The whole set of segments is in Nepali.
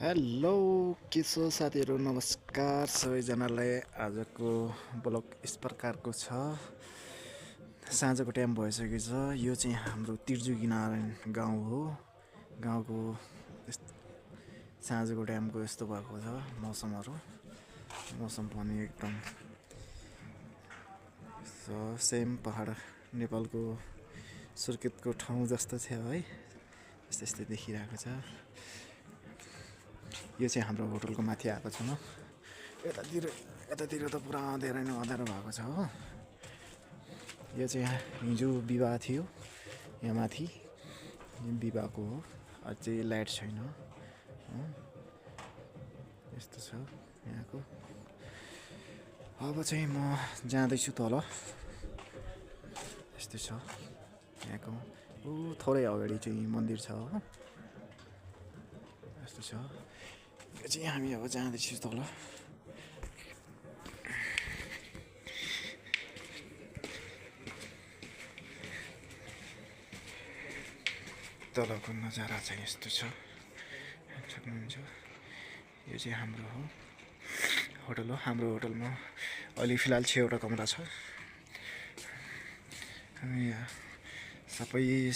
हेलो के छ साथीहरू, नमस्कार सबैजनालाई। आजको ब्लग यस प्रकारको छ। साँझको टाइम भइसकेको छ। यो चाहिँ हाम्रो तिर्जुकी नारायण गाउँ हो। गाउँको साँझको टाइमको यस्तो भएको छ मौसमहरू। मौसम पनि एकदम सेम पहाड नेपालको सुर्खेतको ठाउँ जस्तो थियो है, यस्तै यस्तै देखिरहेको छ। यो चाहिँ हाम्रो होटलको माथि आएको छु म। यतातिर त पुरा अँध्यारो नै अँध्यारो भएको छ हो। यो चाहिँ हिजो विवाह थियो यहाँ माथि, विवाहको हो। अझै लाइट छैन, यस्तो छ यहाँको। अब चाहिँ म जाँदैछु तल, यस्तो छ यहाँको। थोरै अगाडि चाहिँ मन्दिर छ हो, यस्तो छ। यो चाहिँ हामी अब जाँदैछु तल। तलको नजारा चाहिँ यस्तो छ, सक्नुहुन्छ। यो चाहिँ हाम्रो हो होटल हो। हाम्रो होटलमा अहिले फिलहाल 6वटा कमरा छ। यहाँ सबै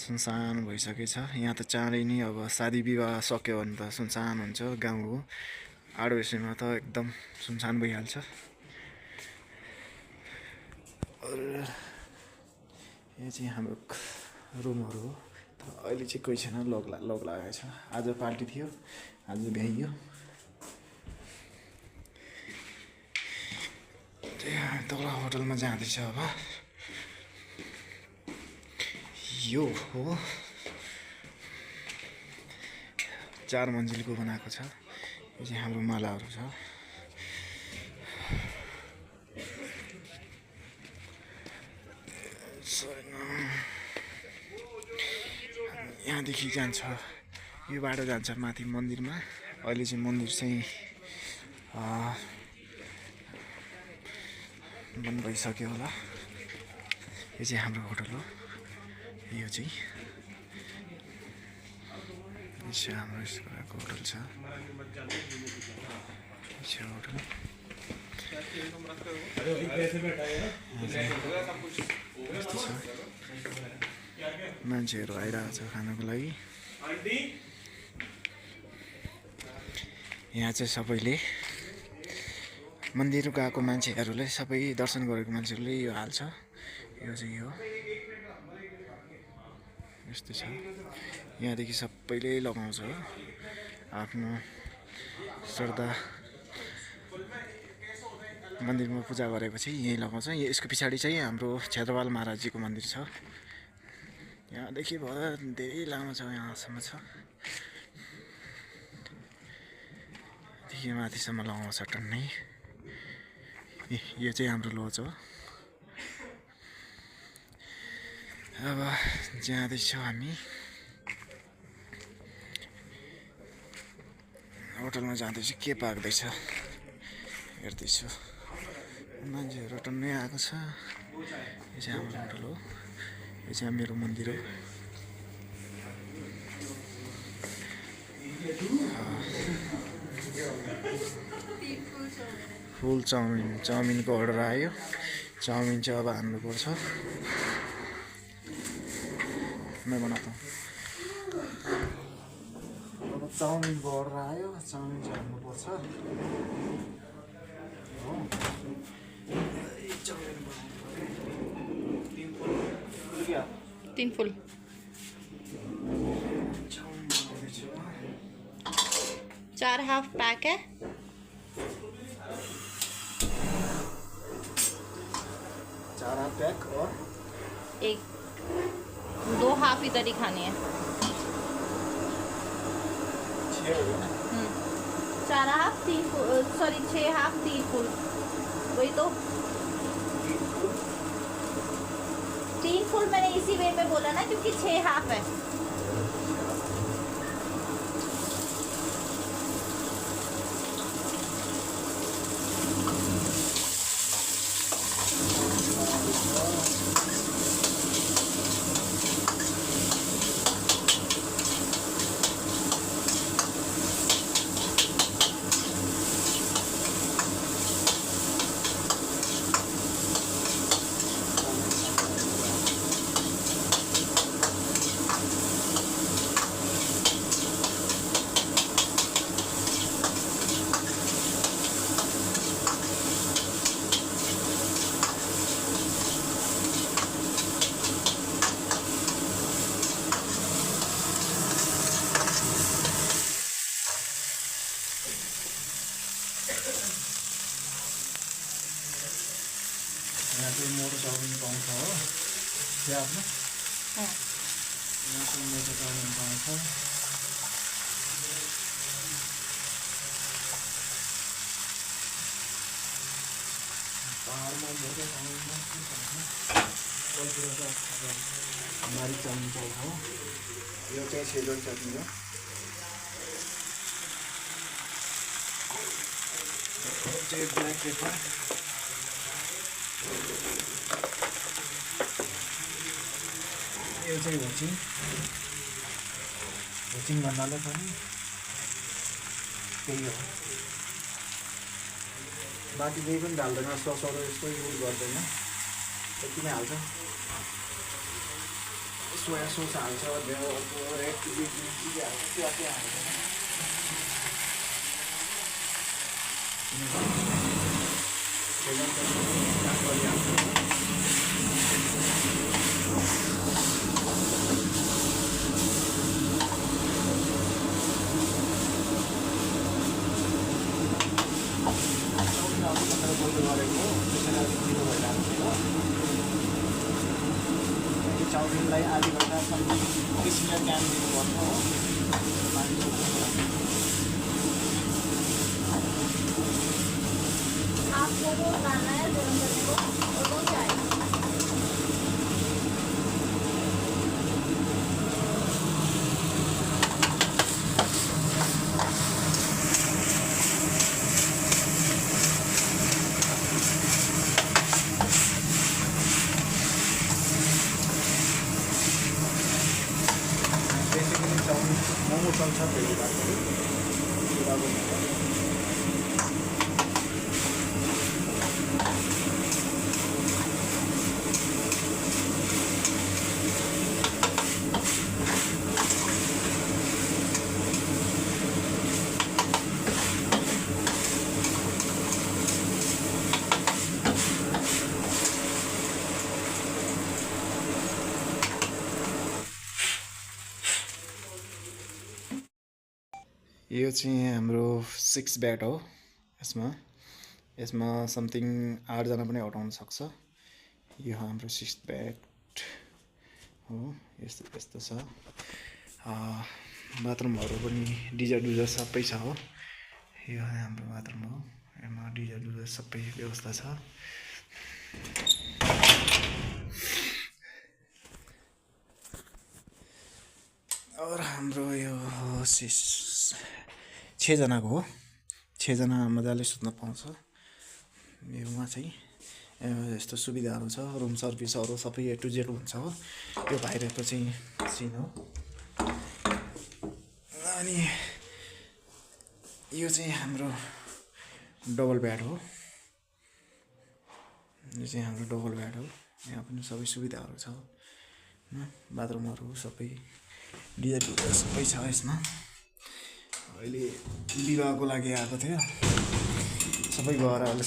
सुनसान भइसकेछ। यहाँ त चाँडै नै अब शादी विवाह सक्यो भने त सुनसान हुन्छ। गाउँ हो, आडोसीमा त एकदम सुनसान भइहाल्छ। यो चाहिँ हाम्रो रुमहरू हो। अहिले चाहिँ कोही छैन, लक लागेको छ। आज पार्टी थियो, आज भ्याइयो। तल होटलमा जाँदैछ अब। यो हो 4 मन्जिलको बनाएको छ। यो चाहिँ हाम्रो मालाहरू छ। यहाँदेखि जान्छ, यो बाटो जान्छ माथि मन्दिरमा। अहिले चाहिँ मन्दिर चाहिँ बन्द भइसक्यो होला। यो चाहिँ हाम्रो होटल हो। यो चाहिँ हाम्रो यस प्रकारको होटल छ। होटल यस्तो छ। मान्छेहरू आइरहेको छ खानको लागि। यहाँ चाहिँ सबैले मन्दिर गएको मान्छेहरूले, सबै दर्शन गरेको मान्छेहरूले यो हाल्छ। यो चाहिँ हो, यस्तो छ। यहाँदेखि सबैले लगाउँछ हो, आफ्नो श्रद्धा मन्दिरमा पूजा गरेपछि यहीँ लगाउँछ। यसको पछाडि चाहिँ हाम्रो क्षेत्रपाल महाराजजीको मन्दिर छ। यहाँदेखि भयो धेरै लामो छ, यहाँसम्म छ। देखि माथिसम्म लगाउँछ टन्नै। यो चाहिँ हाम्रो लज हो। अब जाँदैछौँ हामी होटलमा। जाँदैछु, के पाक्दैछ हेर्दैछु। मान्छेहरू टन्नै आएको छ। यो चाहिँ हाम्रो होटल हो। यो चाहिँ मेरो मन्दिर हो। फुल चाउमिनको अर्डर आयो। चाउमिन चाहिँ अब हान्नुपर्छ। मैं बनाता हूँ। अब चाउमिनको अर्डर आयो, चाउमिन चाहिँ हान्नुपर्छ। 3 फुल 4 हाफ पैक है। 4 हाफ पैक और 2 हाफ इधर ही खानी है। 4 हाफ 3 फुल, सॉरी 6 हाफ 3 फुल, वही तो 3 फुल मैंने इसी वे में बोला ना, क्योंकि 6 हाफ है। थियो आफ्नो हाँ यहाँ चाहिँ मेरो चढ्नु पाउँछ पहाडमा मेरो ठाउँमा हमारी चढ्नु पाउँछ हो यो चाहिँ सेजोल चटनी हो चाहिँ ब्ल्याक पेपर यो चाहिँ हुचिङ भन्नाले पनि त्यही हो बाँकी केही पनि हाल्दैन ससहरू यस्तो युज गर्दैन यति नै हाल्छ सोया सस हाल्छ रेड चिली हाल्छ त्यो हाल्दैन चाउमिनलाई आधी घन्टासम्म किसिमले काम दिनुपर्छ हो आपको वो खाना है गरम करने को और वो चाय मोमो चल्छ फेरि यो चाहिँ हाम्रो 6 बेड हो यसमा समथिङ 8 जना पनि अटाउन सक्छ यो हाम्रो 6 बेड हो यस्तो छ बाथरुमहरू पनि डिजर सबै छ हो यो हाम्रो बाथरुम हो यसमा डिजर सबै व्यवस्था छ और हाम्रो यो 6 जनाको हो 6 जना मजाले सुत्न पाउँछ योमा चाहिँ यस्तो सुविधाहरू छ रुम सर्भिसहरू सबै A to Z हुन्छ हो यो बाहिरको चाहिँ सिन हो अनि यो चाहिँ हाम्रो डबल बेड हो यो चाहिँ हाम्रो डबल बेड हो यहाँ पनि सबै सुविधाहरू छ बाथरुमहरू सबै डिजर सबै छ यसमा अहिले विवाहको लागि आएको थियो सबै गएर अहिले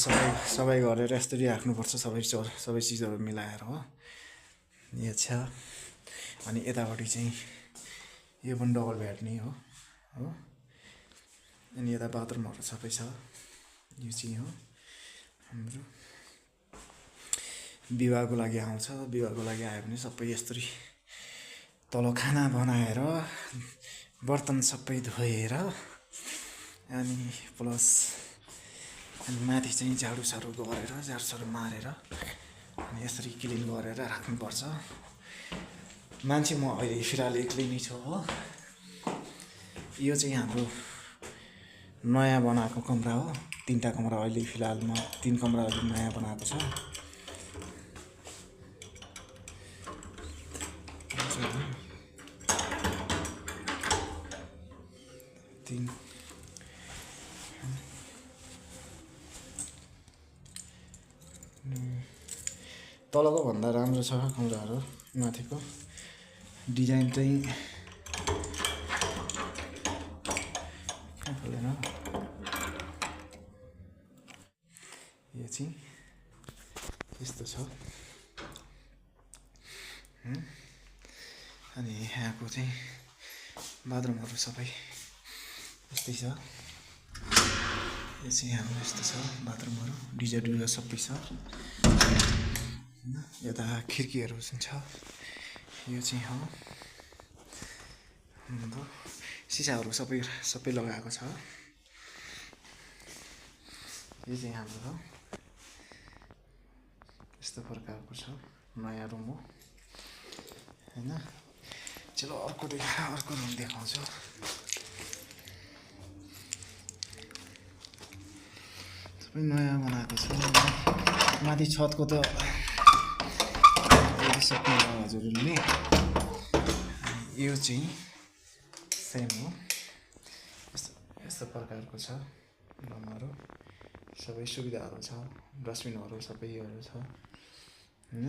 सबै गरेर यसरी राख्नुपर्छ सबै चिजहरू मिलाएर हो यो छ अनि यतापट्टि चाहिँ यो पनि डबल बेड नै हो अनि यता बाथरुमहरू सबै छ यो चाहिँ हो हाम्रो विवाहको लागि आउँछ विवाहको लागि आयो भने सबै यसरी तल खाना बनाएर बर्तन सबै धोएर अनि प्लस अनि माथि चाहिँ झाडुसारू गरेर झाडुसारू मारेर अनि यसरी क्लिन गरेर राख्नुपर्छ मान्छे म अहिले फिलहाल एक्लै नै छु हो यो चाहिँ हाम्रो नयाँ बनाएको कमरा हो 3टा कमरा अहिले फिलहालमा 3 कमरा अहिले नयाँ बनाएको छ तलको भन्दा राम्रो छ कमराहरू माथिको डिजाइन चाहिँ खोलेन यो चाहिँ यस्तो छ अनि यहाँको चाहिँ बाथरुमहरू सबै यस्तै छ यो चाहिँ हाम्रो यस्तो छ बाथरुमहरू डिजर सबै छ यता खिड्कीहरू चाहिँ छ यो चाहिँ हो हाम्रो सिसाहरू सबै लगाएको छ यो चाहिँ हाम्रो यस्तो प्रकारको छ नयाँ रुम हो हैन चलो अर्को रुम देखाउँछु सबै नयाँ बनाएको छ माथि छतको त सक्नु हजुरले यो चाहिँ सेम हो यस्तो प्रकारको छ रुमहरू सबै सुविधाहरू छ डस्टबिनहरू सबै योहरू छ हैन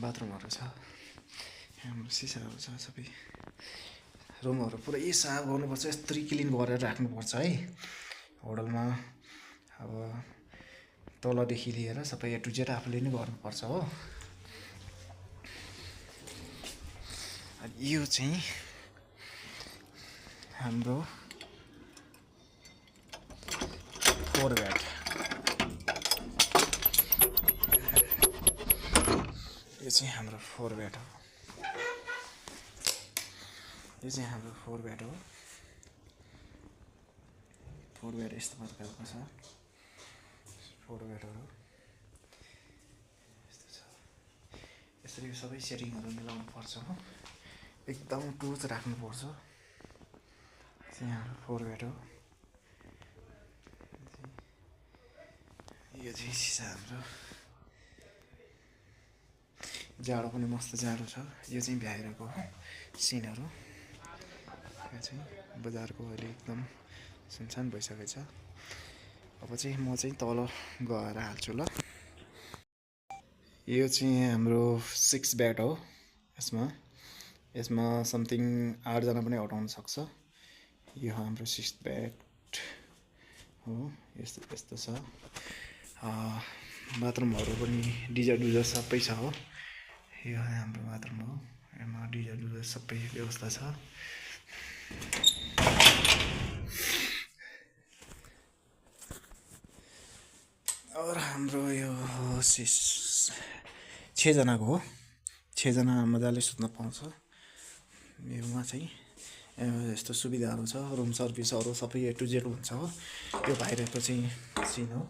बाथरुमहरू छ हाम्रो सिसाहरू छ सबै रुमहरू पुरै साफ गर्नुपर्छ यस्तरी क्लिन गरेर राख्नुपर्छ है होटलमा अब तलदेखि लिएर सबै ए टु जेड आफूले नै गर्नुपर्छ हो अनि यो चाहिँ हाम्रो 4 बेड यो चाहिँ हाम्रो 4 बेड हो यो चाहिँ हाम्रो 4 बेड हो 4 बेड यस्तो प्रकारको छ 4 बेडहरू यस्तो छ यसरी सबै सेटिङहरू मिलाउनु पर्छ हो एकदम टुच राख्नुपर्छ चाहिँ हाम्रो 4 बेड हो यो चाहिँ सिसा हाम्रो जाडो पनि मस्त जाडो छ यो चाहिँ बाहिरको सिनहरू यो चाहिँ बजारको अहिले एकदम सुनसान भइसकेको छ अब चाहिँ म चाहिँ तल गएर हाल्छु ल यो चाहिँ हाम्रो 6 बेड हो यसमा समथिङ 8 जना पनि अटाउन सक्छ यो हाम्रो 6 बेड हो यस्तो छ बाथरुमहरू पनि डिजर सबै छ हो यो हाम्रो बाथरुम हो यसमा डिजर सबै व्यवस्था छ और हाम्रो यो 6 जनाको हो 6 जना मजाले सुत्न पाउँछ योमा चाहिँ यस्तो सुविधाहरू छ रुम सर्भिसहरू सबै ए टु जेड हुन्छ हो यो बाहिरको चाहिँ सिन हो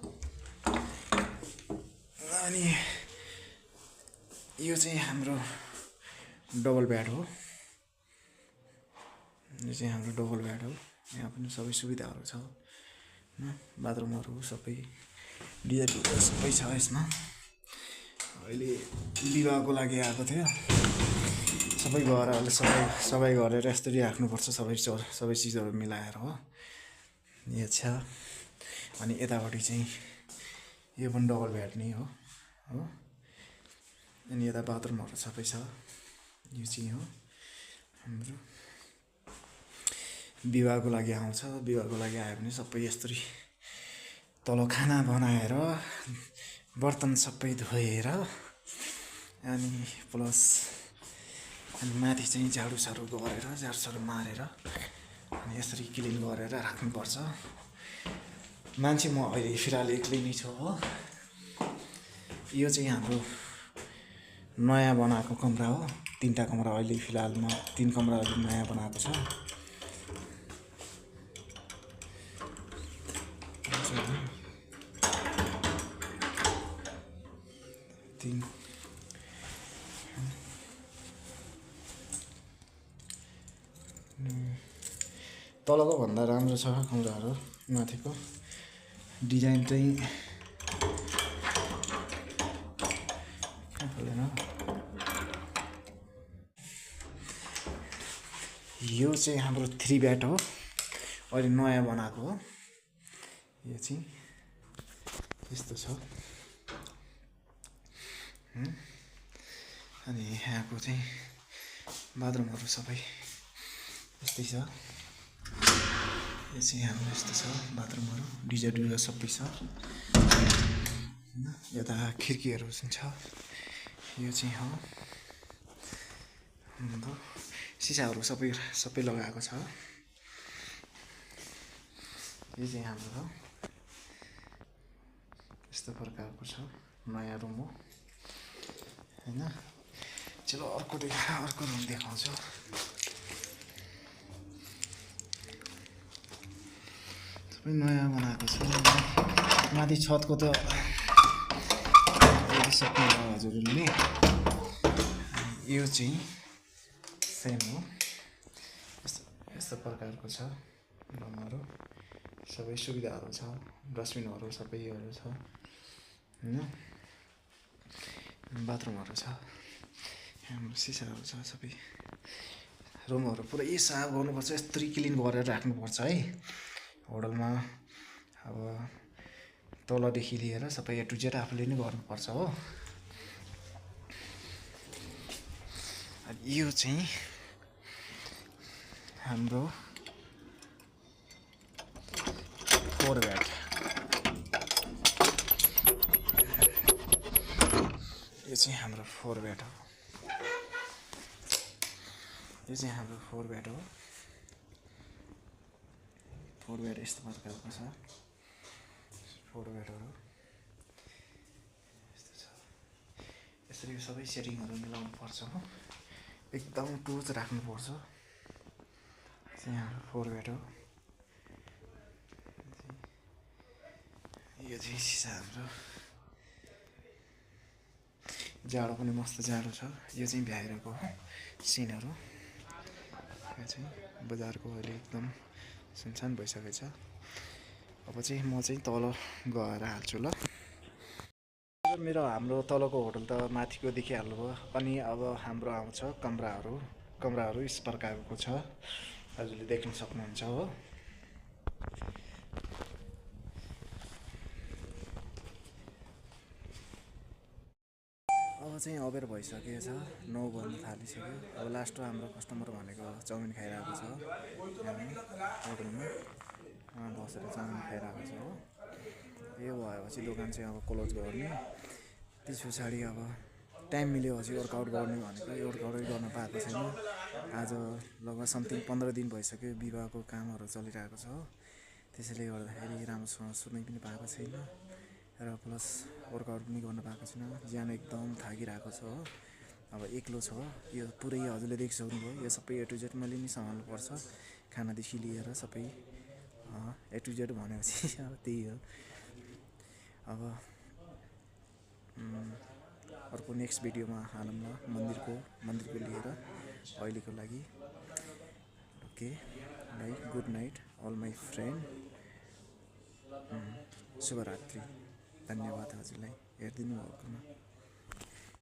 अनि यो चाहिँ हाम्रो डबल बेड हो यो चाहिँ हाम्रो डबल बेड हो यहाँ पनि सबै सुविधाहरू छ बाथरुमहरू सबै डिजर सबै छ यसमा अहिले विवाहको लागि आएको थियो सबै गएर अहिले सबै गरेर यसरी राख्नुपर्छ सबै चिजहरू मिलाएर हो यो छ अनि यतापट्टि चाहिँ यो पनि डबल बेड नै हो अनि यता बाथरुमहरू सबै छ यो चाहिँ हो हाम्रो विवाहको लागि आउँछ विवाहको लागि आयो भने सबै यस्तरी तल खाना बनाएर बर्तन सबै धोएर अनि प्लस अनि माथि चाहिँ झाडुसारू गरेर झाडुसारू मारेर अनि यसरी क्लिन गरेर राख्नुपर्छ मान्छे म अहिले फिलहाल एक्लै नै छु हो यो चाहिँ हाम्रो नयाँ बनाएको कमरा हो 3टा कमरा अहिले फिलहालमा 3 कमराहरू नयाँ बनाएको छ तलको भन्दा राम्रो छ कमराहरू माथिको डिजाइन चाहिँ यो चाहिँ हाम्रो 3 बेड हो अहिले नयाँ बनाएको हो यो चाहिँ यस्तो छ अनि यहाँको चाहिँ बाथरुमहरू सबै यस्तै छ यो चाहिँ हाम्रो यस्तो छ बाथरुमहरू डिजर सबै छ यता खिड्कीहरू चाहिँ छ यो चाहिँ हो सिसाहरू सबै लगाएको छ यो चाहिँ हाम्रो यस्तो प्रकारको छ नयाँ रुम हो होइन। चलो अर्को रुम देखाउँछु। सबै नयाँ बनाएको छ। माथि छतको त सक्नुभयो हजुरहरूले। यो चाहिँ सेम हो, यस्तो प्रकारको छ रुमहरू। सबै सुविधाहरू छ, डस्टबिनहरू सबैहरू छ होइन। बाथरुमहरू छ, हाम्रो सिसाहरू छ सबै। रुमहरू पुरै साफ गर्नुपर्छ, यस्तरी क्लिन गरेर राख्नुपर्छ है होटलमा। अब तलदेखि लिएर सबै ए टु जेड आफूले नै गर्नुपर्छ हो। यो चाहिँ हाम्रो 4 बेड। यो चाहिँ हाम्रो 4 बेड हो। यो चाहिँ हाम्रो 4 बेड हो। 4 बेड यस्तो प्रकारको छ। 4 बेडहरू यस्तो छ। यसरी सबै सेटिङहरू मिलाउनु पर्छ हो, एकदम टुच राख्नुपर्छ। चाहिँ हाम्रो 4 बेड हो। यो चाहिँ सिसा हाम्रो। जाडो पनि मस्त जाडो छ। यो चाहिँ बाहिरको सिनहरू। यो चाहिँ बजारको अहिले एकदम सुनसान भइसकेको छ। अब चाहिँ म चाहिँ तल गएर हाल्छु ल। हाम्रो तलको होटल त माथिको देखिहाल्नुभयो। अनि अब हाम्रो आउँछ कमराहरू यस प्रकारको छ, हजुरले देख्न सक्नुहुन्छ हो। अब चाहिँ अबेर भइसकेको छ, 9 बज्न थालिसक्यो। अब लास्टमा हाम्रो कस्टमर भनेको चाउमिन खाइरहेको छ होटलमा, बसेर चाउमिन खाइरहेको छ हो। यो भएपछि दोकान चाहिँ अब क्लोज गर्ने। त्यस पछाडि अब टाइम मिलेपछि वर्कआउट गर्ने भनेको वर्कआउटै गर्न पाएको छैन। आज लगभग समथिङ 15 दिन भइसक्यो विवाहको कामहरू चलिरहेको छ हो। त्यसैले गर्दाखेरि राम्रोसँग सुत्नै पनि पाएको छैन र प्लस वर्कआउट पनि गर्न पाएको छैन। ज्यान एकदम थाकिरहेको छ हो। अब एक्लो छ, यो पुरै हजुरले देखिसक्नुभयो। यो सबै ए टु जेड मैले नि सम्हाल्नुपर्छ, खानादेखि लिएर सबै ए टु जेड भनेपछि अब त्यही हो। अब अर्को नेक्स्ट भिडियोमा हालौँ ल, मन्दिरको लिएर। अहिलेको लागि okay bye, good night all my friend. शुभरात्रि। धन्यवाद हजुरलाई हेरिदिनु भएकोमा।